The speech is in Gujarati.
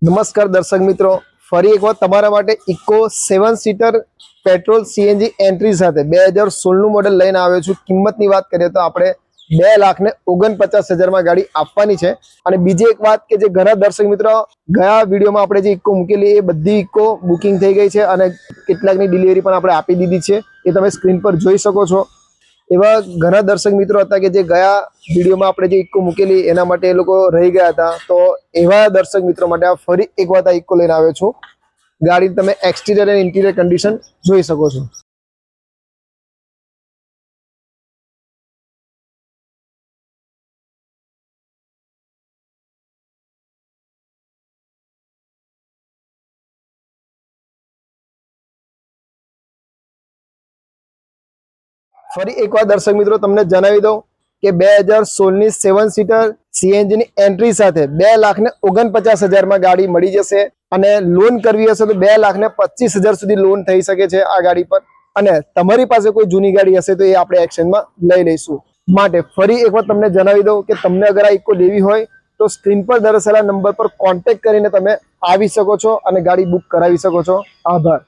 નમસ્કાર દર્શક મિત્રો, ફરી એકવાર તમારા માટે Eco 7 seater petrol CNG entry સાથે 2016નું મોડેલ લઈને આવ્યો છું। કિંમતની વાત કરીએ તો આપણે 2,49,000 માં ગાડી આપવાની છે। અને બીજી એક વાત કે જે ઘણા દર્શક મિત્રો ગયા વિડીયોમાં આપણે જે ઇકો મૂકેલી એ બધી ઇકો બુકિંગ થઈ ગઈ છે અને કેટલાકની ડિલિવરી પણ આપણે આપી દીધી છે, એ તમે સ્ક્રીન પર જોઈ શકો છો। એવા ઘણા દર્શક મિત્રો હતા કે જે ગયા વિડીયોમાં આપણે જે ઇકો મૂકેલી એના માટે એ લોકો રહી ગયા હતા, તો એવા દર્શક મિત્રો માટે આ ફરી એક વાર આ ઇકો લઈને આવ્યો છું। ગાડી તમે એક્સટીરિયર અને ઇન્ટિરિયર કન્ડિશન જોઈ શકો છો। ફરી એકવાર દર્શક મિત્રો તમને જણાવી દઉં કે 2016ની 7 સીટર સીએનજી ની એન્ટ્રી સાથે 2,49,000 માં ગાડી મળી જશે। અને લોન કરવી હશે તો 2,25,000 સુધી લોન થઈ શકે છે આ ગાડી પર। અને તમારી પાસે કોઈ જૂની ગાડી હશે તો એ આપણે એક્સચેન્જમાં લઈ લઈશું। માટે ફરી એકવાર તમને જણાવી દઉં કે તમને અગર આ ઇકો લેવી હોય તો સ્ક્રીન પર દર્શાવેલા નંબર પર કોન્ટેક્ટ કરીને તમે આવી શકો છો અને ગાડી બુક કરાવી શકો છો। આભાર।